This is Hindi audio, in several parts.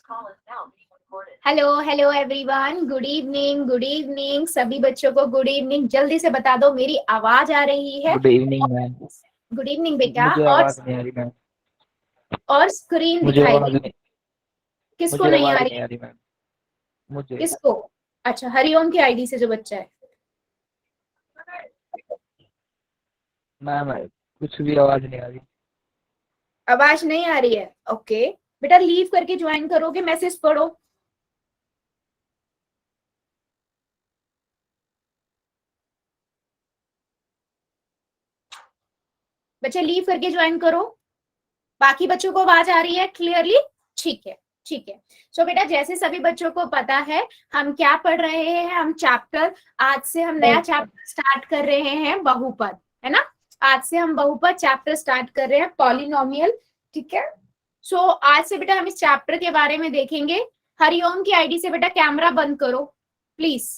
Hello hello everyone, good evening, good evening सभी बच्चों को गुड इवनिंग। जल्दी से बता दो मेरी आवाज आ रही है? Good evening ma'am. Good evening बेटा। मुझे आवाज नहीं आ रही मैम। और स्क्रीन मुझे दिखाई आवाज दी? नहीं किसको मुझे नहीं आ आवाज रही? नहीं आ रही मैम। मुझे किसको? अच्छा, हरिओम की आईडी से जो बच्चा है। मैम कुछ भी आवाज नहीं आ रही। आवाज नहीं आ रही है? ओके बेटा, लीव करके ज्वाइन करोगे? मैसेज पढ़ो। बच्चे लीव करके ज्वाइन करो। बाकी बच्चों को आवाज आ रही है क्लियरली? ठीक है, ठीक है। सो बेटा, जैसे सभी बच्चों को पता है हम क्या पढ़ रहे हैं, हम चैप्टर, आज से हम नया चैप्टर स्टार्ट कर रहे हैं, बहुपद, है ना। आज से हम बहुपद चैप्टर स्टार्ट कर रहे हैं, पॉलिनोमियल। ठीक है। सो आज से बेटा हम इस चैप्टर के बारे में देखेंगे। हरिओम की आईडी से बेटा कैमरा बंद करो प्लीज।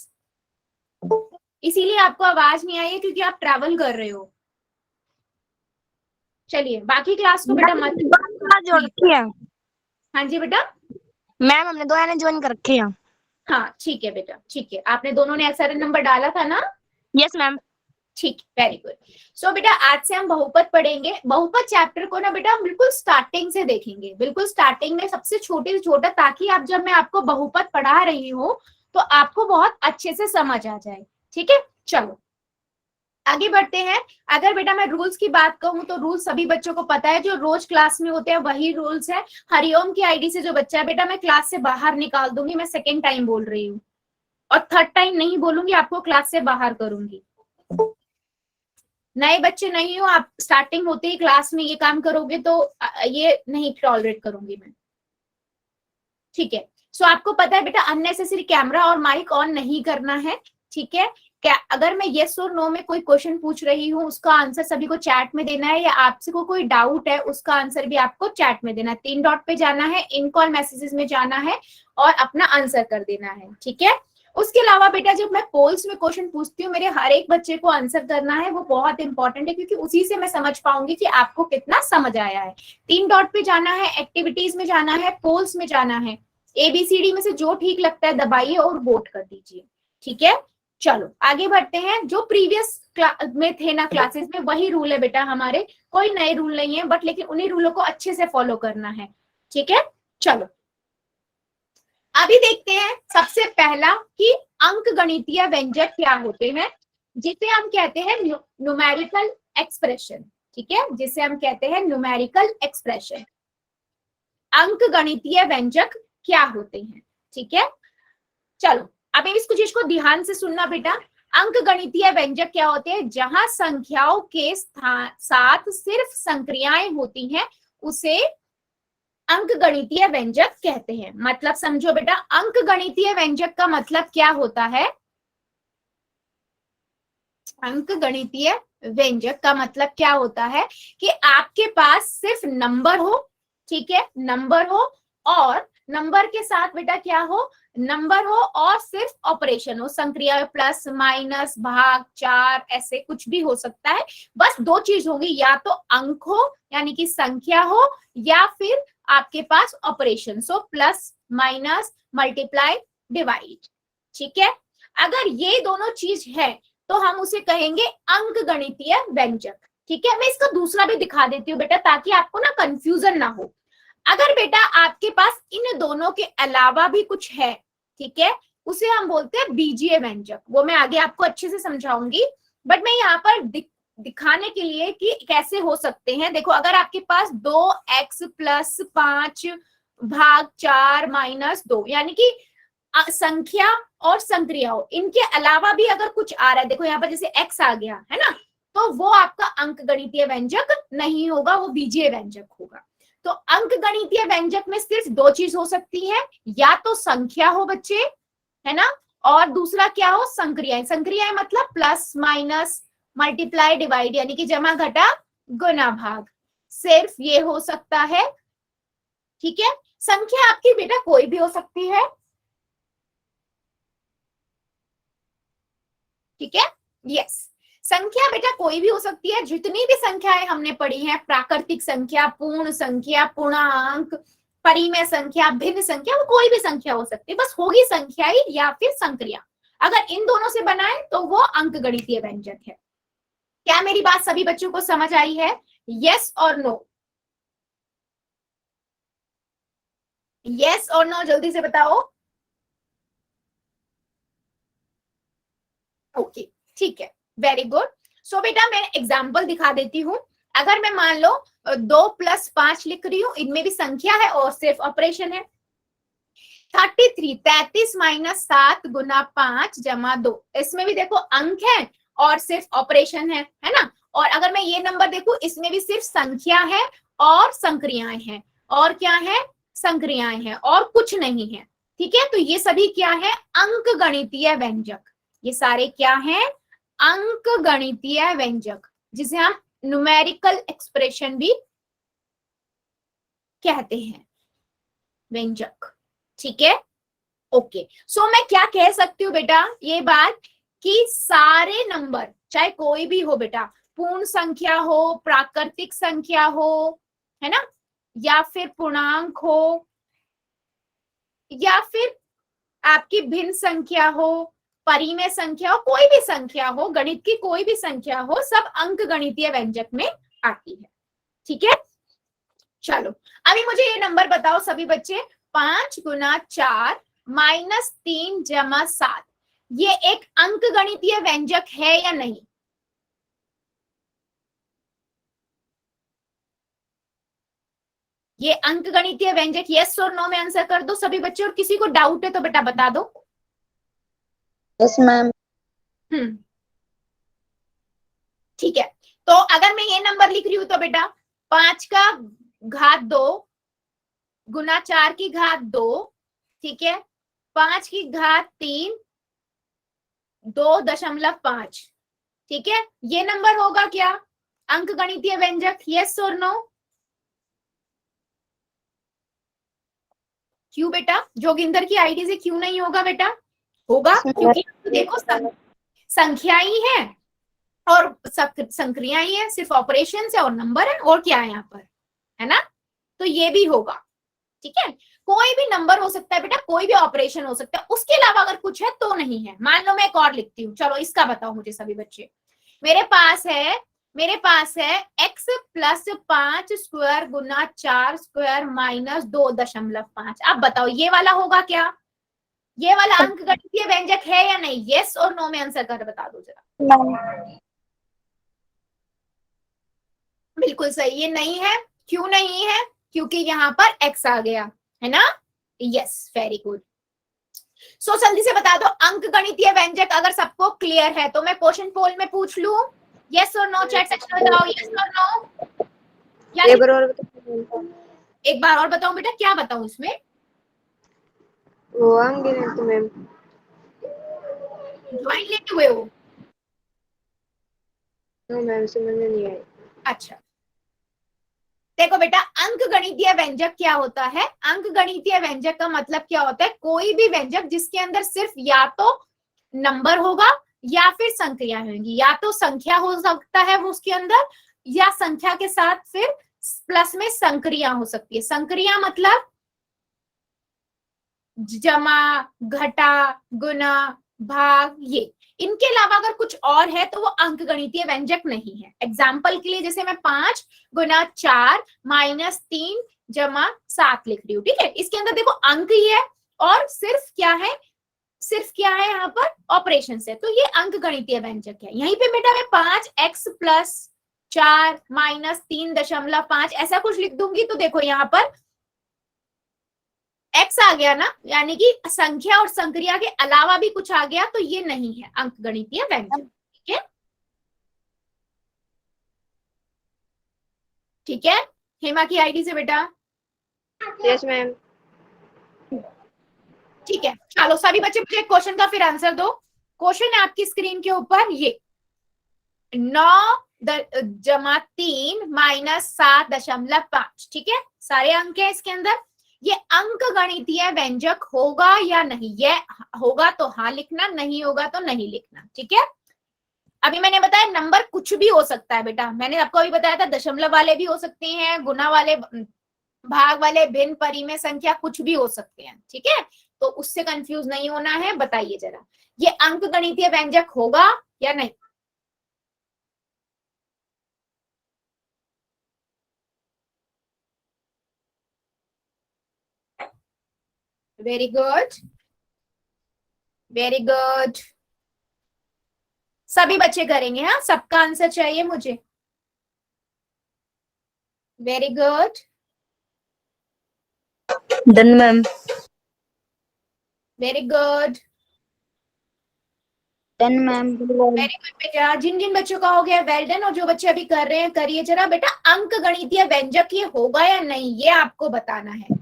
इसीलिए आपको आवाज नहीं आई है क्योंकि आप ट्रैवल कर रहे हो। चलिए, बाकी क्लास को बेटा मत। जोड़ रखी है। हाँ जी बेटा। मैम हमने दो ने ज्वाइन कर रखे हैं। हाँ ठीक है बेटा, ठीक है। आपने दोनों ने एक्सआरएन नंबर डाला था ना? Yes ma'am. ठीक, वेरी गुड। सो बेटा, आज से हम बहुपद पढ़ेंगे। बहुपद चैप्टर को ना बेटा हम बिल्कुल स्टार्टिंग से देखेंगे, बिल्कुल स्टार्टिंग में, सबसे छोटे से छोटा, ताकि आप जब मैं आपको बहुपद पढ़ा रही हूँ तो आपको बहुत अच्छे से समझ आ जाए। ठीक है, चलो आगे बढ़ते हैं। अगर बेटा मैं रूल्स की बात कहूं तो रूल्स सभी बच्चों को पता है, जो रोज क्लास में होते हैं वही रूल्स है। हरिओम की आईडी से जो बच्चा है बेटा, मैं क्लास से बाहर निकाल दूंगी। मैं सेकेंड टाइम बोल रही हूँ और थर्ड टाइम नहीं बोलूंगी, आपको क्लास से बाहर करूंगी। नए बच्चे नहीं हो आप, स्टार्टिंग होते ही क्लास में ये काम करोगे तो ये नहीं टॉलरेट करूंगी मैं। ठीक है। सो आपको पता है बेटा, अननेसेसरी कैमरा और माइक ऑन नहीं करना है। ठीक है। क्या अगर मैं येस और नो में कोई क्वेश्चन पूछ रही हूँ, उसका आंसर सभी को चैट में देना है, या आपसे को कोई डाउट है उसका आंसर भी आपको चैट में देना है। 3 डॉट पे जाना है, इन कॉल मैसेजेस में जाना है और अपना आंसर कर देना है। ठीक है। उसके अलावा बेटा, जब मैं पोल्स में क्वेश्चन पूछती हूँ, मेरे हर एक बच्चे को आंसर करना है। वो बहुत इंपॉर्टेंट है क्योंकि उसी से मैं समझ पाऊंगी कि आपको कितना समझ आया है। 3 डॉट पे जाना है, एक्टिविटीज में जाना है, पोल्स में जाना है। ABCD में से जो ठीक लगता है दबाइए और वोट कर दीजिए। ठीक है। चलो आगे बढ़ते हैं। जो प्रीवियस में थे ना क्लासेस में, वही रूल है बेटा हमारे, कोई नए रूल नहीं है, बट लेकिन उन्हीं रूलों को अच्छे से फॉलो करना है। ठीक है। चलो अभी देखते हैं सबसे पहला कि अंक गणितीय व्यंजक क्या होते हैं, जिसे हम कहते हैं न्यूमेरिकल एक्सप्रेशन। ठीक है, जिसे हम कहते हैं न्यूमेरिकल एक्सप्रेशन। अंक गणितीय व्यंजक क्या होते हैं? ठीक है। चलो अब इसको चीज को ध्यान से सुनना बेटा। अंक गणितीय व्यंजक क्या होते हैं? जहां संख्याओं के साथ सिर्फ संक्रियाएं होती हैं, उसे अंक गणितीय व्यंजक कहते हैं। मतलब समझो बेटा, अंक गणितीय व्यंजक का मतलब क्या होता है? अंक गणितीय व्यंजक का मतलब क्या होता है कि आपके पास सिर्फ नंबर हो। ठीक है, नंबर हो, और नंबर के साथ बेटा क्या हो? नंबर हो और सिर्फ ऑपरेशन हो, संक्रिया, प्लस माइनस भाग चार, ऐसे कुछ भी हो सकता है। बस दो चीज होगी, या तो अंक हो यानी कि संख्या हो, या फिर आपके पास ऑपरेशन हो, प्लस माइनस मल्टीप्लाई डिवाइड। ठीक है। अगर ये दोनों चीज है तो हम उसे कहेंगे अंक गणितीय व्यंजक। ठीक है, मैं इसका दूसरा भी दिखा देती हूँ बेटा, ताकि आपको ना कंफ्यूजन ना हो। अगर बेटा आपके पास इन दोनों के अलावा भी कुछ है, ठीक है, उसे हम बोलते हैं बीजीय व्यंजक। वो मैं आगे आपको अच्छे से समझाऊंगी, बट मैं यहाँ पर दिखाने के लिए कि कैसे हो सकते हैं। देखो, अगर आपके पास 2x प्लस 5 भाग 4 माइनस 2, यानी कि संख्या और संक्रियाओं, इनके अलावा भी अगर कुछ आ रहा है, देखो यहाँ पर जैसे x आ गया है ना, तो वो आपका अंक गणितीय व्यंजक नहीं होगा, वो बीजीय व्यंजक होगा। तो अंक गणितीय व्यंजक में सिर्फ दो चीज हो सकती है, या तो संख्या हो बच्चे, है ना, और दूसरा क्या हो? संक्रियाएं। संक्रियाएं मतलब प्लस माइनस मल्टीप्लाई डिवाइड, यानी कि जमा घटा गुना भाग, सिर्फ ये हो सकता है। ठीक है। संख्या आपकी बेटा कोई भी हो सकती है। ठीक है, यस, संख्या बेटा कोई भी हो सकती है। जितनी भी संख्याएं हमने पढ़ी हैं, प्राकृतिक संख्या, पूर्ण संख्या, पूर्णांक, परिमेय संख्या, भिन्न संख्या, वो कोई भी संख्या हो सकती है, बस होगी संख्याई या फिर संक्रिया। अगर इन दोनों से बनाए तो वो अंकगणितीय व्यंजक है। क्या मेरी बात सभी बच्चों को समझ आई है? यस और नो? यस और नो जल्दी से बताओ। ओके, ठीक है, वेरी गुड। सो बेटा मैं एग्जाम्पल दिखा देती हूँ। अगर मैं मान लो 2 + 5 लिख रही हूँ, इनमें भी संख्या है और सिर्फ ऑपरेशन है। 33 -7 × 5 + 2, इसमें भी देखो अंक है और सिर्फ ऑपरेशन है ना। और अगर मैं ये नंबर देखूं, इसमें भी सिर्फ संख्या है और संक्रियाएं हैं। और क्या है? संक्रियाएं हैं और कुछ नहीं है। ठीक है, तो ये सभी क्या है? अंकगणितीय व्यंजक। ये सारे क्या हैं? अंकगणितीय व्यंजक, जिसे हम न्यूमेरिकल एक्सप्रेशन भी कहते हैं, व्यंजक। ठीक है, ओके। सो मैं क्या कह सकती हूँ बेटा, ये बात कि सारे नंबर, चाहे कोई भी हो बेटा, पूर्ण संख्या हो, प्राकृतिक संख्या हो, है ना, या फिर पूर्णांक हो, या फिर आपकी भिन्न संख्या हो, परिमेय संख्या हो, कोई भी संख्या हो, गणित की कोई भी संख्या हो, सब अंकगणितीय व्यंजक में आती है। ठीक है, चलो अभी मुझे ये नंबर बताओ सभी बच्चे, 5 × 4 -3 + 7, ये एक अंकगणितीय व्यंजक है या नहीं? ये अंकगणितीय व्यंजक यस और नो में आंसर कर दो सभी बच्चे, और किसी को डाउट है तो बेटा बता दो। Yes ma'am. ठीक है, तो अगर मैं ये नंबर लिख रही हूं तो बेटा 5⁻2 × 4⁻2, ठीक है, 5⁻3 2.5, ठीक है, ये नंबर होगा क्या अंकगणितीय व्यंजक? यस और नो? क्यों बेटा, जोगिंदर की आईडी से क्यों नहीं होगा बेटा? होगा, क्योंकि देखो संख्या ही है और संक्रिया ही है, सिर्फ ऑपरेशन है और नंबर है, और क्या है यहाँ पर, है ना, तो ये भी होगा। ठीक है, कोई भी नंबर हो सकता है बेटा, कोई भी ऑपरेशन हो सकता है, उसके अलावा अगर कुछ है तो नहीं है। मान लो मैं एक और लिखती हूँ, चलो इसका बताओ मुझे सभी बच्चे। मेरे पास है x + 5 स्क्वायर × 4 स्क्वायर -2.5। अब बताओ ये वाला होगा क्या? ये वाला अंकगणितीय व्यंजक है या नहीं? यस और नो में आंसर कर बता दो जरा। बिल्कुल सही, ये नहीं है। क्यों नहीं है? क्योंकि यहाँ पर x आ गया है ना। Yes, very good. सो जल्दी से बता दो अंकगणितीय व्यंजक। अगर सबको क्लियर है तो मैं क्वेश्चन पोल में पूछ लूं, यस और नो, चैट सेक्शन में बताओ यस और नो। एक बार और बताऊं बेटा, क्या बताऊं इसमें? वो अंकगणित मैम, ज्वाइन लेते हुए हो? नो मैम, समझ में नहीं आई। अच्छा, देखो बेटा अंकगणितीय व्यंजक क्या होता है? अंकगणितीय व्यंजक का मतलब क्या होता है? कोई भी व्यंजक जिसके अंदर सिर्फ या तो नंबर होगा या फिर संख्या होगी। या तो संख्या हो सकता है वो उसके अंदर, या संख्या के साथ फिर प्लस में संक्रिया हो सकती है। संक्रिया मतलब जमा, घटा, गुना, भाग, ये। इनके अलावा अगर कुछ और है तो वो अंकगणितीय व्यंजक नहीं है। एग्जाम्पल के लिए जैसे मैं 5 × 4 -3 + 7 लिख रही हूँ, ठीक है, इसके अंदर देखो अंक ही है और सिर्फ क्या है, यहाँ पर ऑपरेशन है, तो ये अंकगणितीय व्यंजक है। यहीं पे बेटा मैं 5x + 4 -3.5 ऐसा कुछ लिख दूंगी तो देखो यहाँ पर x आ गया ना, यानी कि संख्या और संक्रिया के अलावा भी कुछ आ गया, तो ये नहीं है अंकगणितीय व्यंजक। ठीक है, ठीक है, हेमा की आईडी से बेटा। Yes ma'am. ठीक है, चलो सभी बच्चे मुझे क्वेश्चन का फिर आंसर दो। क्वेश्चन है आपकी स्क्रीन के ऊपर, ये 9 + 3 -7.5, ठीक है, सारे अंक है इसके अंदर। ये अंकगणितीय व्यंजक होगा या नहीं? ये होगा तो हाँ लिखना, नहीं होगा तो नहीं लिखना। ठीक है, अभी मैंने बताया नंबर कुछ भी हो सकता है बेटा। मैंने आपको अभी बताया था दशमलव वाले भी हो सकते हैं, गुना वाले भाग वाले, भिन्न, परिमेय संख्या कुछ भी हो सकते हैं, ठीक है। तो उससे कंफ्यूज नहीं होना है। बताइए जरा, ये अंक गणितीय व्यंजक होगा या नहीं? वेरी गुड, वेरी गुड, सभी बच्चे करेंगे। हाँ, सबका आंसर चाहिए मुझे। Very good, done ma'am. Very good, done ma'am. Very good बेटा। जिन जिन बच्चों का हो गया वेल डन, और जो बच्चे अभी कर रहे हैं करिए जरा। बेटा अंक गणितीय व्यंजक ये होगा या नहीं, ये आपको बताना है।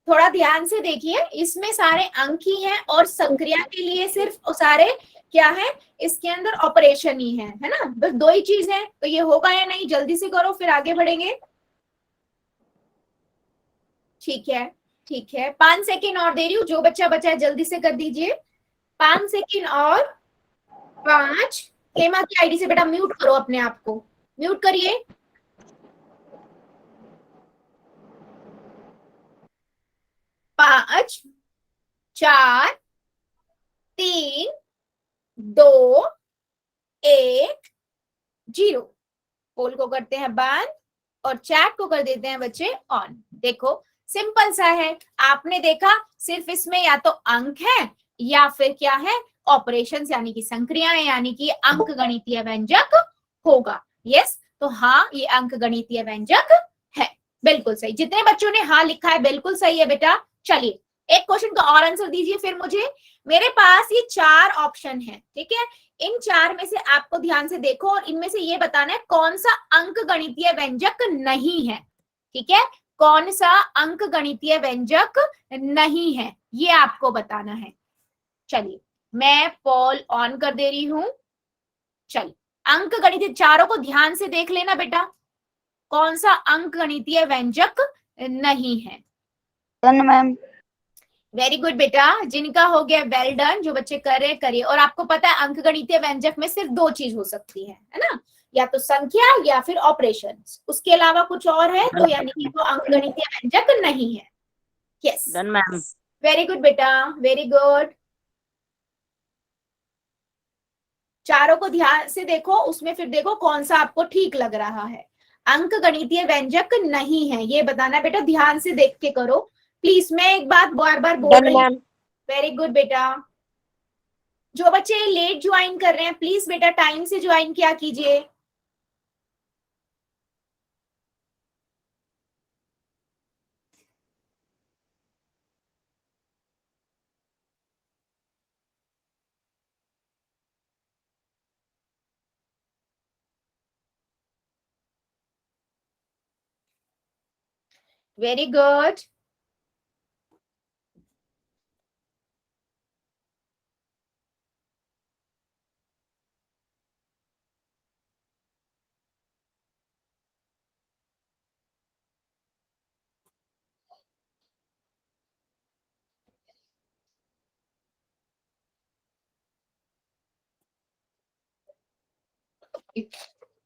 थोड़ा ध्यान से देखिए, इसमें सारे अंक ही हैं और संक्रिया के लिए सिर्फ सारे क्या है, इसके अंदर ऑपरेशन ही है ना, बस दो ही चीज है। तो ये होगा या नहीं, जल्दी से करो फिर आगे बढ़ेंगे। ठीक है, ठीक है, 5 सेकेंड और दे रही हूँ, जो बच्चा बचा है जल्दी से कर दीजिए। 5 सेकेंड और 5। हेमा की आईडी से बेटा म्यूट करो अपने आप को, म्यूट करिए। 5 4 3 2 1 0। पोल को करते हैं बंद और चैट को कर देते हैं बच्चे ऑन। देखो सिंपल सा है, आपने देखा सिर्फ इसमें या तो अंक है या फिर क्या है, ऑपरेशंस यानी कि संक्रियाएं, यानी कि अंक गणितीय व्यंजक होगा। यस, तो हाँ ये अंक गणितीय व्यंजक है। बिल्कुल सही, जितने बच्चों ने हाँ लिखा है बिल्कुल सही है बेटा। चलिए एक क्वेश्चन का और आंसर दीजिए फिर मुझे। मेरे पास ये 4 ऑप्शन है, ठीक है। इन 4 में से आपको ध्यान से देखो और इनमें से ये बताना है कौन सा अंक गणितीय व्यंजक नहीं है, ठीक है। कौन सा अंक गणितीय व्यंजक नहीं है, ये आपको बताना है। चलिए मैं पोल ऑन कर दे रही हूं। चलिए अंक गणितीय, चारों को ध्यान से देख लेना बेटा, कौन सा अंक गणितीय व्यंजक नहीं है। Done ma'am. वेरी गुड बेटा, जिनका हो गया वेल डन, जो बच्चे कर रहे हैं करिए। और आपको पता है अंक गणितीय व्यंजक में सिर्फ 2 चीज हो सकती है ना, या तो संख्या या फिर ऑपरेशन, उसके अलावा कुछ और है तो यानी कि वो अंक गणितीय व्यंजक नहीं है। Yes done ma'am. Very good बेटा, वेरी गुड। चारों को ध्यान से देखो, उसमें फिर देखो कौन सा आपको ठीक लग रहा है। अंक गणितीय व्यंजक नहीं है ये बताना बेटा, ध्यान से देख के करो प्लीज। मैं एक बात बार बार बोल रही हूँ। वेरी गुड बेटा। जो बच्चे लेट ज्वाइन कर रहे हैं प्लीज बेटा टाइम से ज्वाइन किया कीजिए। Very good.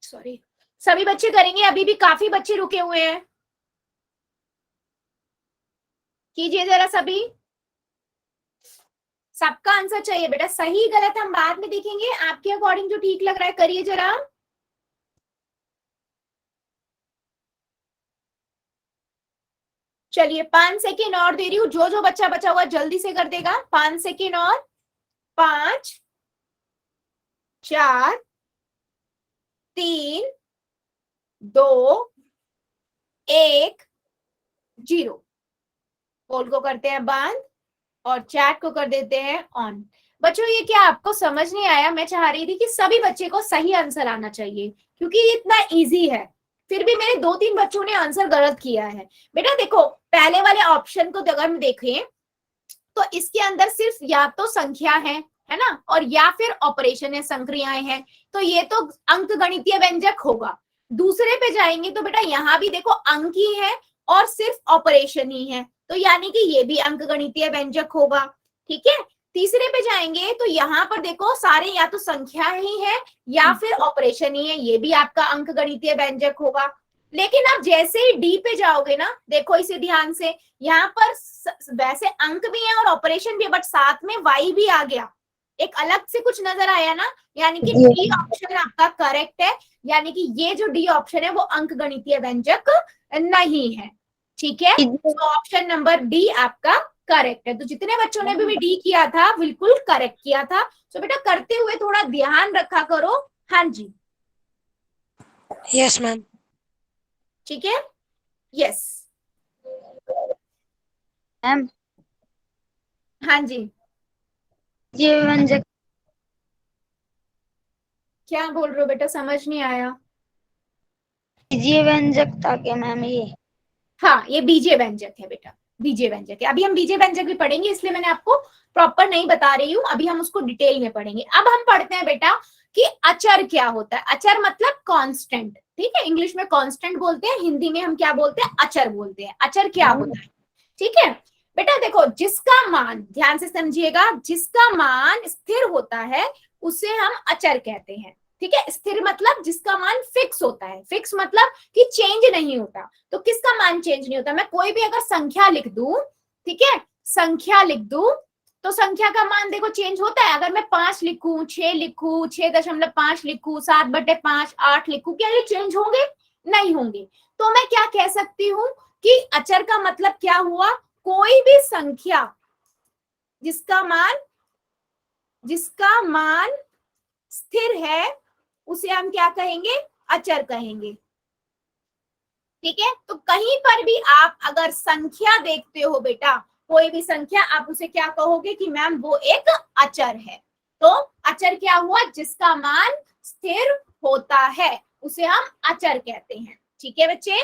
सॉरी, सभी बच्चे करेंगे, अभी भी काफी बच्चे रुके हुए हैं, कीजिए जरा सभी। सबका आंसर चाहिए बेटा, सही गलत हम बाद में देखेंगे, आपके अकॉर्डिंग जो ठीक लग रहा है करिए जरा। चलिए 5 सेकेंड और दे रही हूँ, जो जो बच्चा बचा हुआ जल्दी से कर देगा। 5 सेकेंड और 5 4 3 2 1 0। पोल को करते हैं बंद और चैट को कर देते हैं ऑन। बच्चों ये क्या आपको समझ नहीं आया? मैं चाह रही थी कि सभी बच्चे को सही आंसर आना चाहिए क्योंकि ये इतना इजी है, फिर भी मेरे 2-3 बच्चों ने आंसर गलत किया है। बेटा देखो पहले वाले ऑप्शन को अगर हम देखें तो इसके अंदर सिर्फ या तो संख्या है ना, और या फिर ऑपरेशन है, संक्रियाएं हैं, तो ये तो अंक गणितीय व्यंजक होगा। दूसरे पे जाएंगे तो बेटा यहाँ भी देखो अंक ही है और सिर्फ ऑपरेशन ही है, तो यानी कि ये भी अंक गणितीय व्यंजक होगा, ठीक है। तीसरे पे जाएंगे तो यहाँ पर देखो सारे या तो संख्या ही है या फिर ऑपरेशन ही है, ये भी आपका अंक गणितीय व्यंजक होगा। लेकिन आप जैसे ही डी पे जाओगे ना, देखो इसे ध्यान से, यहाँ पर वैसे अंक भी है और ऑपरेशन भी है, बट साथ में वाई भी आ गया, एक अलग से कुछ नजर आया ना, यानी कि डी ऑप्शन आपका करेक्ट है, यानी कि ये जो डी ऑप्शन है वो अंक गणितीय व्यंजक नहीं है। ठीक है, तो ऑप्शन नंबर डी आपका करेक्ट है। तो जितने बच्चों ने भी डी किया था बिल्कुल करेक्ट किया था। तो बेटा करते हुए थोड़ा ध्यान रखा करो। हाँ जी, यस मैम। ठीक है, यस मैम हाँ जी, ये व्यंजक क्या बोल रहे हो बेटा, समझ नहीं आया। ये व्यंजक था क्या मैम? ये हाँ, ये बीजीय व्यंजक है बेटा, बीजीय व्यंजक है। अभी हम बीजीय व्यंजक भी पढ़ेंगे, इसलिए मैंने आपको प्रॉपर नहीं बता रही हूँ, अभी हम उसको डिटेल में पढ़ेंगे। अब हम पढ़ते हैं बेटा कि अचर क्या होता है। अचर मतलब कांस्टेंट, ठीक है, इंग्लिश में कांस्टेंट बोलते हैं, हिंदी में हम क्या बोलते हैं, अचर बोलते हैं। अचर क्या होता है, ठीक है बेटा, देखो जिसका मान, ध्यान से समझिएगा, जिसका मान स्थिर होता है उसे हम अचर कहते हैं। ठीक है, स्थिर मतलब जिसका मान फिक्स होता है, फिक्स मतलब कि चेंज नहीं होता। तो किसका मान चेंज नहीं होता, मैं कोई भी अगर संख्या लिख दूं, ठीक है, संख्या लिख दूं, तो संख्या का मान देखो चेंज होता है। अगर मैं 5 लिखूं, 6 लिखूं, 6.5 लिखूं, 7/5, 8 लिखूं, क्या ये चेंज होंगे? नहीं होंगे। तो मैं क्या कह सकती हूँ कि अचर का मतलब क्या हुआ, कोई भी संख्या जिसका मान स्थिर है उसे हम क्या कहेंगे, अचर कहेंगे। ठीक है, तो कहीं पर भी आप अगर संख्या देखते हो बेटा, कोई भी संख्या, आप उसे क्या कहोगे कि मैम वो एक अचर है। तो अचर क्या हुआ, जिसका मान स्थिर होता है उसे हम अचर कहते हैं। ठीक है बच्चे,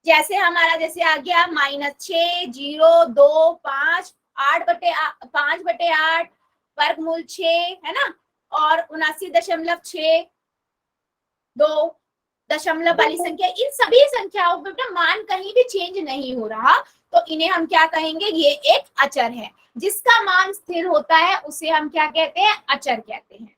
जैसे हमारा जैसे आ गया -6, 0, 2, 5, 5/8 वर्गमूल 6 है ना, और 79.62 दशमलव वाली संख्या, इन सभी संख्याओं में बेटा मान कहीं भी चेंज नहीं हो रहा, तो इन्हें हम क्या कहेंगे, ये एक अचर है। जिसका मान स्थिर होता है उसे हम क्या कहते हैं, अचर कहते हैं।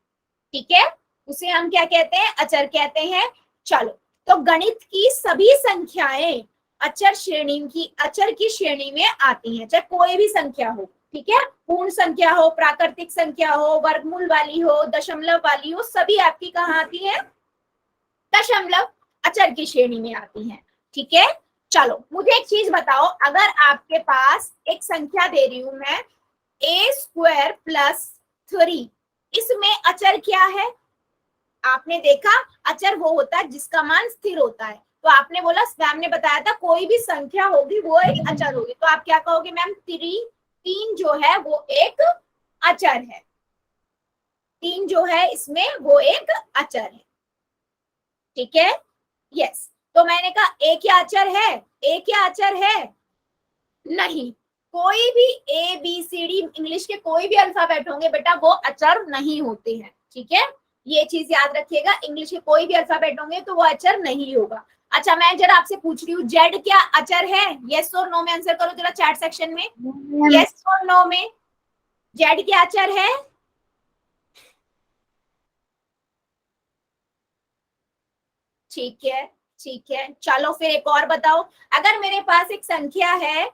ठीक है, उसे हम क्या कहते हैं, अचर कहते हैं। चलो, तो गणित की सभी संख्याएं अचर की श्रेणी में आती हैं, चाहे कोई भी संख्या हो। ठीक है, पूर्ण संख्या हो, प्राकृतिक संख्या हो, वर्गमूल वाली हो, दशमलव वाली हो, सभी आपकी कहाँ आती है, दशमलव अचर की श्रेणी में आती है। ठीक है, चलो मुझे एक चीज बताओ, अगर आपके पास एक संख्या दे रही हूं मैं a² + 3, इसमें अचर क्या है, आपने देखा अचर वो होता है जिसका मान स्थिर होता है। तो आपने बोला, मैम ने बताया था कोई भी संख्या होगी वो एक अचर होगी, तो आप क्या कहोगे, मैम 3 जो है वो एक अचर है, 3 जो है इसमें वो एक अचर है। ठीक है, यस। तो मैंने कहा ए क्या अचर है, ए क्या अचर है, नहीं, कोई भी ABCD इंग्लिश के कोई भी अल्फाबेट होंगे बेटा वो अचर नहीं होते हैं। ठीक है, ये चीज याद रखिएगा, इंग्लिश के कोई भी अल्फाबेट होंगे तो वो अचर नहीं होगा। अच्छा, मैं जरा आपसे पूछ रही हूँ, जेड क्या अचर है, यस और नो में आंसर करो जरा चैट सेक्शन में, यस और नो में, जेड क्या अचर है, ठीक है, ठीक है। चलो फिर एक और बताओ, अगर मेरे पास एक संख्या है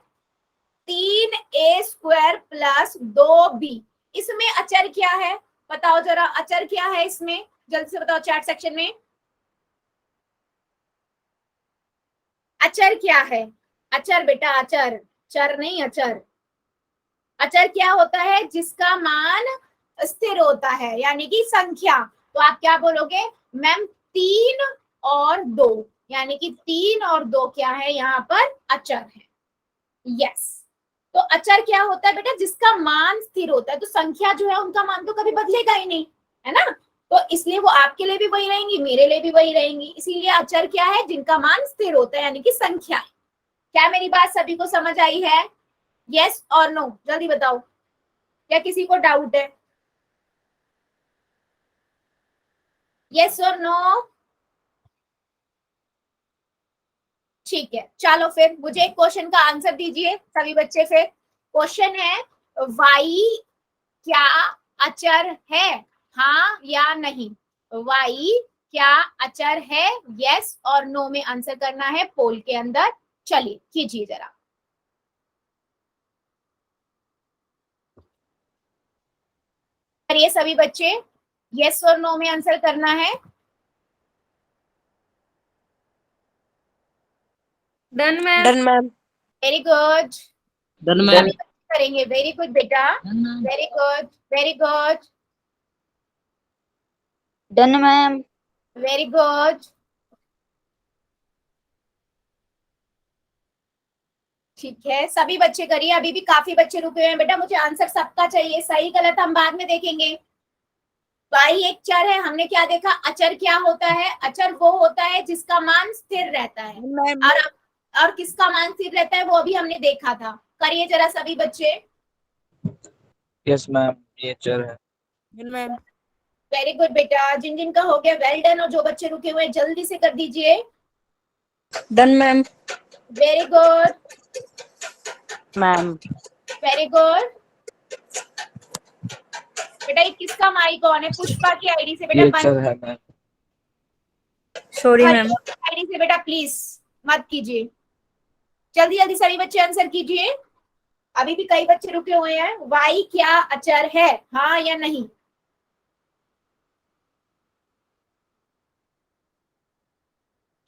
3a² + 2b, इसमें अचर क्या है, बताओ जरा, अचर क्या है इसमें, जल्दी से बताओ चैट सेक्शन में, अचर क्या है, अचर बेटा, अचर, चर नहीं, अचर। अचर क्या होता है, जिसका मान स्थिर होता है, यानी कि संख्या। तो आप क्या बोलोगे, मैम 3 और 2, यानी कि 3 और 2 क्या है, यहाँ पर अचर है। यस, तो अचर क्या होता है बेटा, जिसका मान स्थिर होता है। तो संख्या जो है उनका मान तो कभी बदलेगा ही नहीं, है ना, तो इसलिए वो आपके लिए भी वही रहेंगी, मेरे लिए भी वही रहेंगी। इसीलिए अचर क्या है, जिनका मान स्थिर होता है, यानी कि संख्या। क्या मेरी बात सभी को समझ आई है, यस और नो, जल्दी बताओ, क्या किसी को डाउट है, यस और नो? ठीक है, चलो फिर मुझे एक क्वेश्चन का आंसर दीजिए सभी बच्चे। फिर क्वेश्चन है, y क्या अचर है, हाँ या नहीं, y क्या अचर है, यस और नो में आंसर करना है पोल के अंदर। चलिए कीजिए जरा। करिए सभी बच्चे, यस और नो में आंसर करना है। Done ma'am. Done ma'am. Very good, done सभी मैम। बच्चे करेंगे। वेरी गुड बेटा, very good, very good, done ma'am. Very good. ठीक है, सभी बच्चे करिए। अभी भी काफी बच्चे रुके हुए हैं बेटा, मुझे आंसर सबका चाहिए। सही गलत हम बाद में देखेंगे। वाई एक चर है, हमने क्या देखा, अचर क्या होता है, अचर वो होता है जिसका मान स्थिर रहता है। मैम। और किसका मान स्थिर रहता है वो अभी हमने देखा था। करिए जरा सभी बच्चे। यस मैम, ये चर है। Done ma'am. वेरी गुड बेटा, जिन जिन का हो गया वेल डन, और जो बच्चे रुके हुए हैं जल्दी से कर दीजिए। Done ma'am. Very good, ma'am. Very good बेटा। ये किसका माइक ऑन है? पुष्पा की आईडी से बेटा ये बंद। चर है मैम। Sorry ma'am. आईडी से बेटा प्लीज मत कीजिए। जल्दी जल्दी सभी बच्चे आंसर कीजिए। अभी भी कई बच्चे रुके हुए हैं। वाई क्या अचर है, हाँ या नहीं?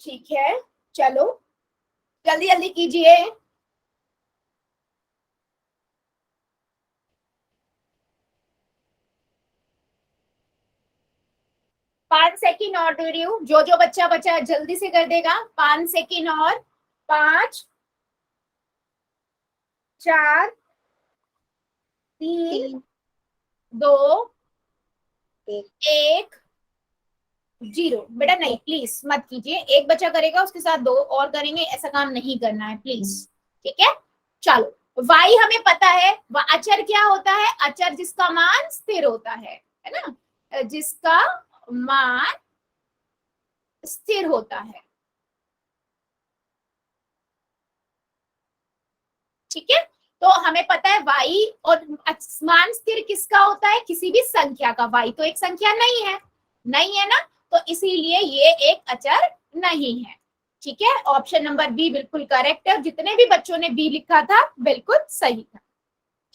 ठीक है, चलो जल्दी जल्दी कीजिए। पांच सेकेंड और दे रही हूँ, जो जो बच्चा बचा है जल्दी से कर देगा। 5 सेकेंड और। 5, 4, 3, 2, 1, 0। बेटा नहीं, प्लीज मत कीजिए। एक बच्चा करेगा, उसके साथ दो और करेंगे, ऐसा काम नहीं करना है प्लीज। ठीक है, चलो। वाई हमें पता है, अचर क्या होता है? अचर जिसका मान स्थिर होता है ना, जिसका मान स्थिर होता है। ठीक है, तो हमें पता है वाई, और मान स्थिर किसका होता है? किसी भी संख्या का। वाई तो एक संख्या नहीं है, नहीं है ना, तो इसीलिए ये एक अचर नहीं है। ठीक है, ऑप्शन नंबर बी बिल्कुल करेक्ट है। जितने भी बच्चों ने बी लिखा था बिल्कुल सही था।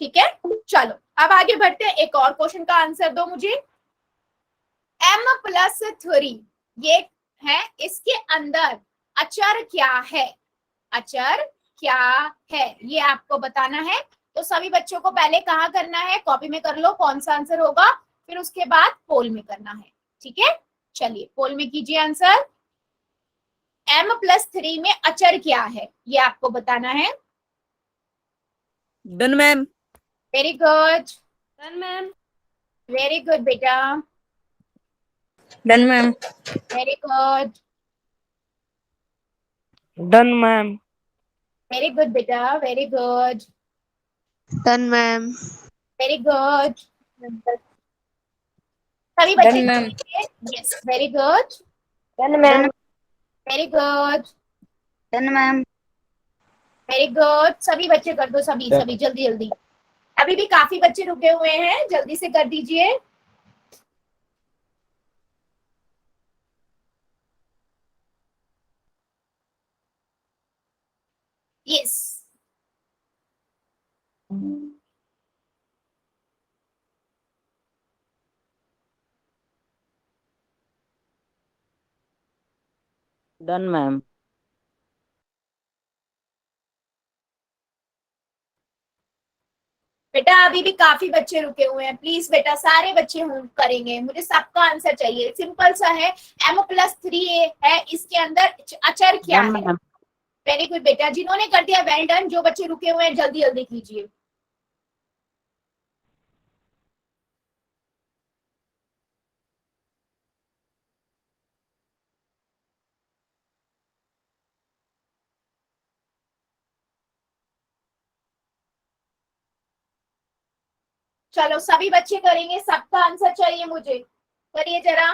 ठीक है, चलो अब आगे बढ़ते हैं। एक और क्वेश्चन का आंसर दो मुझे। m+3 ये है, इसके अंदर अचर क्या है? अचर क्या है ये आपको बताना है। तो सभी बच्चों को पहले कहाँ करना है, कॉपी में कर लो कौन सा आंसर होगा, फिर उसके बाद पोल में करना है। ठीक है, चलिए पोल में कीजिए आंसर। m+3 में अचर क्या है ये आपको बताना है। Done ma'am. Very good, done ma'am. Very good बेटा, done ma'am. Very good, done ma'am. Very good बेटा, very good, done ma'am. Very good. सभी बच्चे done ma'am. Yes, very good, done ma'am. Very good, done ma'am. Very good. सभी बच्चे कर दो, सभी सभी जल्दी जल्दी। अभी भी काफी बच्चे रुके हुए हैं, जल्दी से कर दीजिए। Yes, done ma'am. बेटा अभी भी काफी बच्चे रुके हुए हैं। प्लीज बेटा सारे बच्चे करेंगे, मुझे सबका आंसर चाहिए। सिंपल सा है, m+3 है, इसके अंदर अचर क्या डन है? मैम। वेरी गुड बेटा, जिन्होंने कर दिया वेल डन। जो बच्चे रुके हुए हैं जल्दी जल्दी कीजिए। चलो सभी बच्चे करेंगे, सबका आंसर चाहिए मुझे। करिए जरा।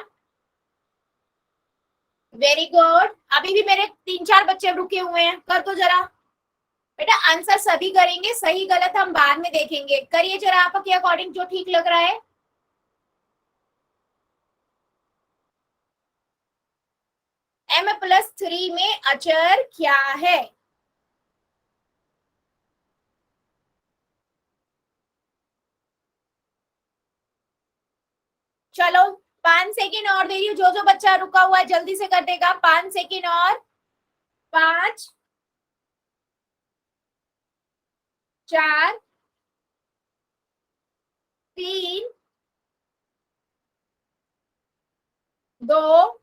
वेरी गुड, अभी भी मेरे 3-4 बच्चे रुके हुए हैं, कर दो जरा। बेटा आंसर सभी करेंगे, सही गलत हम बाद में देखेंगे। करिए जरा आपके अकॉर्डिंग जो ठीक लग रहा है। m+3 में अचर क्या है? चलो 5 सेकेंड और दे रही हूँ, जो जो बच्चा रुका हुआ है जल्दी से कर देगा। 5 सेकेंड और। 5 4 3 2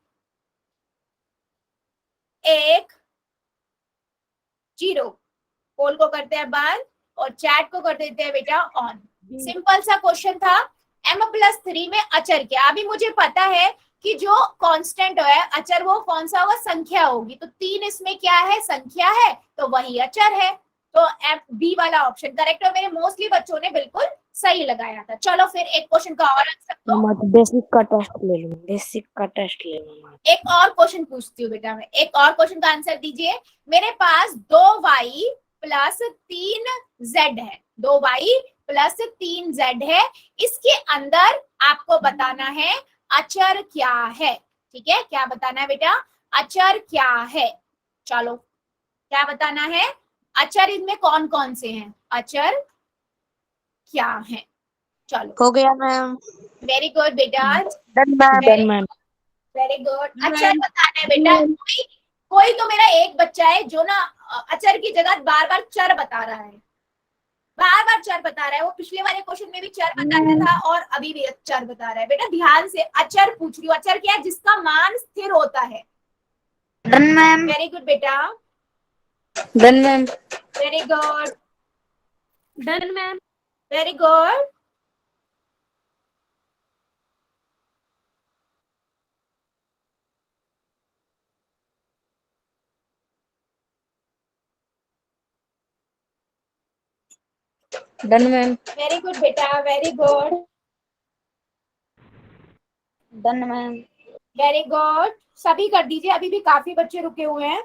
1 0। पोल को करते हैं बंद और चैट को कर देते हैं बेटा ऑन। सिंपल सा क्वेश्चन था, m+3 में अचर क्या? अभी मुझे पता है कि जो कांस्टेंट है अचर वो कौन सा होगा? संख्या होगी। तो 3 इसमें क्या है? संख्या है, तो वही अचर है। तो बी वाला ऑप्शन करेक्ट है। मेरे मोस्टली बच्चों ने बिल्कुल सही लगाया था। चलो फिर एक क्वेश्चन का और आंसर दो। बेसिक का टेस्ट ले लूँ, बेसिक का टेस्ट ले लूँ। एक और क्वेश्चन पूछती हूँ बेटा मैं, एक और क्वेश्चन का आंसर दीजिए। मेरे पास 2y + 3z है, 2y + 3z है। इसके अंदर आपको बताना है अचर क्या है। ठीक है, क्या बताना है बेटा? अचर क्या है? चलो क्या बताना है? अचर इनमें कौन कौन से हैं? अचर क्या है? चलो हो गया मैम। वेरी गुड बेटा, डन मैम। Very good. अचर बताना है बेटा। कोई तो मेरा एक बच्चा है जो ना अचर की जगह बार बार चर बता रहा है, बार बार चर बता रहा है। वो पिछले वाले क्वेश्चन में भी चर बताया था और अभी भी चर बता रहा है। बेटा ध्यान से अचर पूछ रही हूँ। अचर क्या है? जिसका मान स्थिर होता है। Done ma'am. वेरी गुड बेटा, done ma'am. Very good, done ma'am. Very good. Done ma'am. Very good बेटा, very good, done ma'am. Very good. सभी कर दीजिए, अभी भी काफी बच्चे रुके हुए हैं।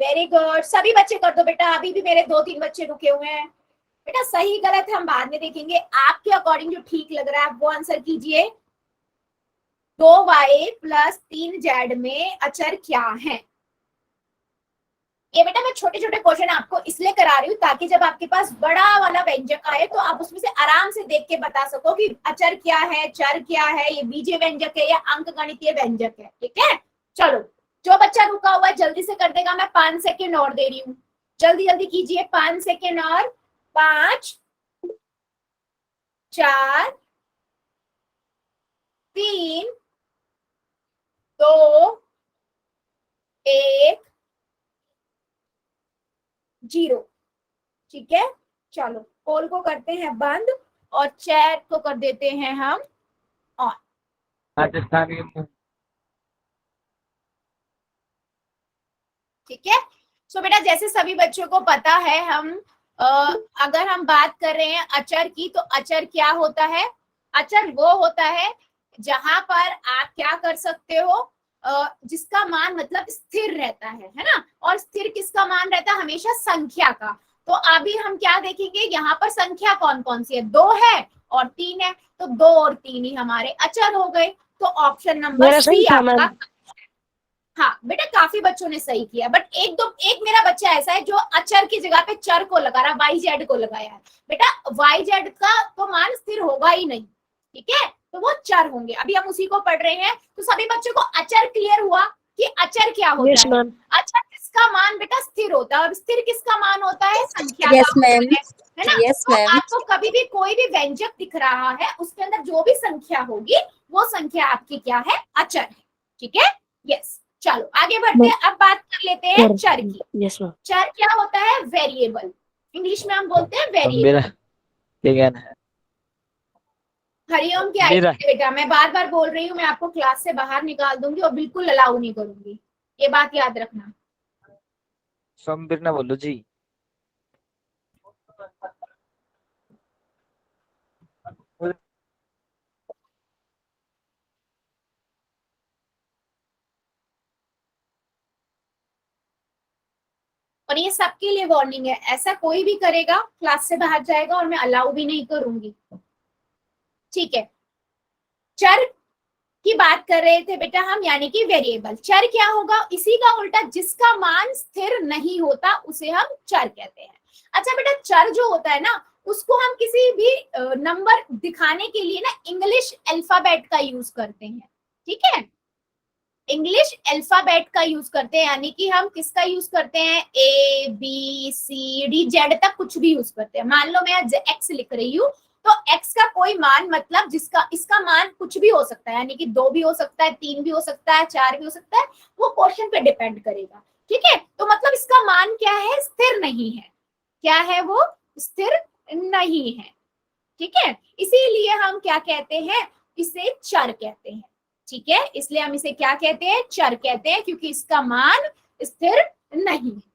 वेरी गुड, सभी बच्चे कर दो बेटा। अभी भी मेरे 2-3 बच्चे रुके हुए हैं। बेटा सही गलत हम बाद में देखेंगे, आपके अकॉर्डिंग जो ठीक लग रहा है आप वो आंसर कीजिए। 2y + 3z में अचर क्या है? ये बेटा मैं छोटे छोटे क्वेश्चन आपको इसलिए करा रही हूँ ताकि जब आपके पास बड़ा वाला व्यंजक आए तो आप उसमें से आराम से देख के बता सको कि अचर क्या है, चर क्या है, ये बीजीय व्यंजक है या अंकगणितीय व्यंजक है। ठीक है, चलो जो बच्चा रुका हुआ है जल्दी से कर देगा। मैं 5 सेकेंड और दे रही हूँ, जल्दी जल्दी कीजिए। 5 सेकेंड और। 5 4 3 2 1 0। ठीक है, चलो पोल को करते हैं बंद और चैट को कर देते हैं हम ऑन। राजस्थानी ठीक है, सो बेटा जैसे सभी बच्चों को पता है हम अगर हम बात कर रहे हैं अचर की, तो अचर क्या होता है? अचर वो होता है जहां पर आप क्या कर सकते हो, जिसका मान मतलब स्थिर रहता है ना। और स्थिर किसका मान रहता है? हमेशा संख्या का। तो अभी हम क्या देखेंगे, यहाँ पर संख्या कौन कौन सी है? 2 है और 3 है, तो 2 और 3 ही हमारे अचर हो गए। तो ऑप्शन नंबर सी आपका। हाँ बेटा काफी बच्चों ने सही किया, बट एक मेरा बच्चा ऐसा है जो अचर की जगह पे चर को लगा रहा, YZ को लगाया है। बेटा YZ का तो मान स्थिर होगा ही नहीं, ठीक है, तो वो चर होंगे। अभी हम उसी को पढ़ रहे हैं। तो सभी बच्चों को अचर क्लियर हुआ कि अचर क्या होता है? अचर किसका मान बेटा स्थिर होता है, और स्थिर किसका मान होता है? संख्या का होता है ना। तो आपको कभी भी कोई भी व्यंजक दिख रहा है उसके अंदर जो भी संख्या होगी वो संख्या आपकी क्या है? अचर है। ठीक है, यस। चलो आगे बढ़ते हैं, अब बात कर लेते हैं चर की। Yes ma'am. चर क्या होता है? वेरिएबल, इंग्लिश में हम बोलते हैं वेरिएबल। मेरा क्या कहना है? हरिओम क्या है बेटा, मैं बार बार बोल रही हूँ, मैं आपको क्लास से बाहर निकाल दूंगी और बिल्कुल अलाउ नहीं करूंगी, ये बात याद रखना। संबीर ना बोलो जी। और ये सबके लिए वार्निंग है, ऐसा कोई भी करेगा क्लास से बाहर जाएगा और मैं अलाउ भी नहीं करूंगी। ठीक है, चर की बात कर रहे थे बेटा हम, यानी कि वेरिएबल। चर क्या होगा? इसी का उल्टा, जिसका मान स्थिर नहीं होता उसे हम चर कहते हैं। अच्छा बेटा, चर जो होता है ना, उसको हम किसी भी नंबर दिखाने के लिए ना इंग्लिश अल्फाबेट का यूज करते हैं। ठीक है, इंग्लिश अल्फाबेट का यूज करते हैं, यानी कि हम किसका यूज करते हैं? A B C D Z तक कुछ भी यूज करते हैं। मान लो मैं एक्स लिख रही हूँ, तो x का कोई मान, मतलब जिसका इसका मान कुछ भी हो सकता है, यानी कि 2 भी हो सकता है, 3 भी हो सकता है, 4 भी हो सकता है, वो क्वेश्चन पे डिपेंड करेगा। ठीक है, तो मतलब इसका मान क्या है? स्थिर नहीं है। क्या है वो? स्थिर नहीं है। ठीक है, इसीलिए हम क्या कहते हैं? इसे चर कहते हैं। ठीक है, इसलिए हम इसे क्या कहते हैं? चर कहते हैं, क्योंकि इसका मान स्थिर नहीं है।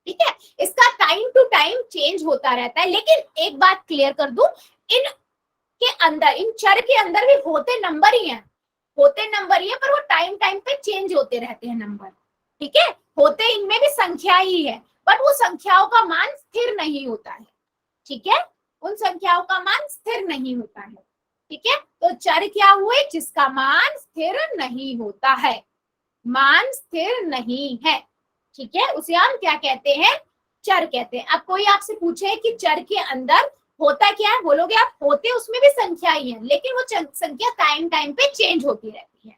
ठीक है, इसका टाइम टू टाइम चेंज होता रहता है। लेकिन एक बात क्लियर कर दूं, इन के अंदर, इन चर के अंदर भी होते नंबर ही हैं, पर वो टाइम टाइम पे चेंज होते रहते हैं नंबर। ठीक है, होते इनमें भी संख्या ही है, पर वो संख्याओं का मान स्थिर नहीं होता है। ठीक है, उन संख्याओं का मान स्थिर नहीं होता है। ठीक है, तो चर क्या हुए? जिसका मान स्थिर नहीं होता है, मान स्थिर नहीं है। ठीक है, उसे हम क्या कहते हैं? चर कहते हैं। अब कोई आपसे पूछे कि चर के अंदर होता क्या है, बोलोगे आप होते उसमें भी संख्या ही है, लेकिन वो संख्या टाइम टाइम पे चेंज होती रहती है।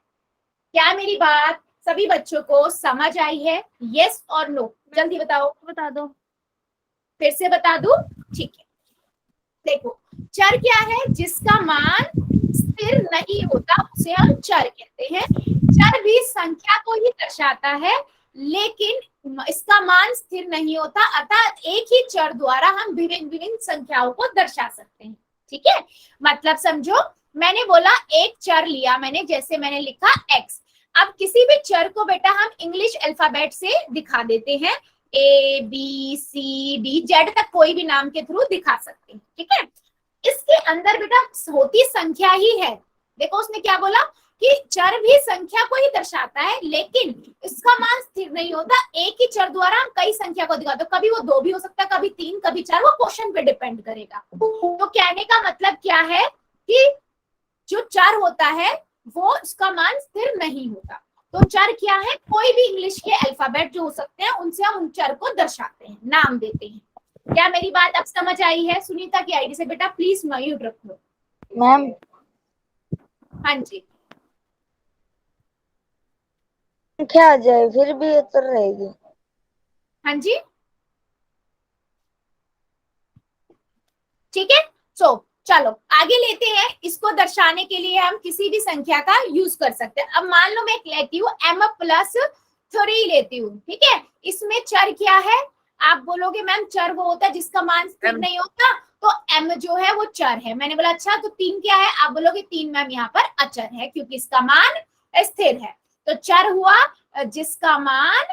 क्या मेरी बात सभी बच्चों को समझ आई है? यस और नो? जल्दी बताओ। बता दो। फिर से बता दूं? ठीक है, देखो, चर क्या है? जिसका मान स्थिर नहीं होता उसे हम चर कहते हैं। चर भी संख्या को ही दर्शाता है, लेकिन इसका मान स्थिर नहीं होता, अर्थात एक ही चर द्वारा हम विभिन्न विभिन्न संख्याओं को दर्शा सकते हैं। ठीक है, मतलब समझो, मैंने बोला एक चर लिया मैंने, जैसे मैंने लिखा x। अब किसी भी चर को बेटा हम इंग्लिश अल्फाबेट से दिखा देते हैं, A B C D Z तक कोई भी नाम के थ्रू दिखा सकते हैं। ठीक है, इसके अंदर बेटा होती संख्या ही है। देखो उसने क्या बोला कि चर भी संख्या को ही दर्शाता है, लेकिन इसका मान स्थिर नहीं होता। एक ही चर द्वारा हम कई संख्या को दिखाते हैं, कभी वो 2 भी हो सकता है, कभी 3, कभी 4, वो क्वेश्चन पे डिपेंड करेगा। तो कहने का मतलब क्या है कि जो चर होता है वो उसका मान स्थिर नहीं होता। तो चर क्या है? कोई भी इंग्लिश के अल्फाबेट जो हो सकते हैं उनसे हम उन चर को दर्शाते हैं, नाम देते हैं। क्या मेरी बात अब समझ आई है? सुनीता की आईडी से बेटा प्लीज म्यूट रखो। मैम हाँ जी, संख्या आ जाए फिर भी उत्तर रहेगी। हाँ जी, ठीक है। सो चलो आगे लेते हैं। इसको दर्शाने के लिए हम किसी भी संख्या का यूज कर सकते हैं। अब मान लो मैं लेती हूँ m+3 लेती हूँ। ठीक है, इसमें चर क्या है? आप बोलोगे मैम चर वो होता है जिसका मान स्थिर नहीं होता, तो m जो है वो चर है। मैंने बोला अच्छा तो 3 क्या है? आप बोलोगे 3 मैम यहाँ पर अचर है, क्योंकि इसका मान स्थिर है। तो चर हुआ जिसका मान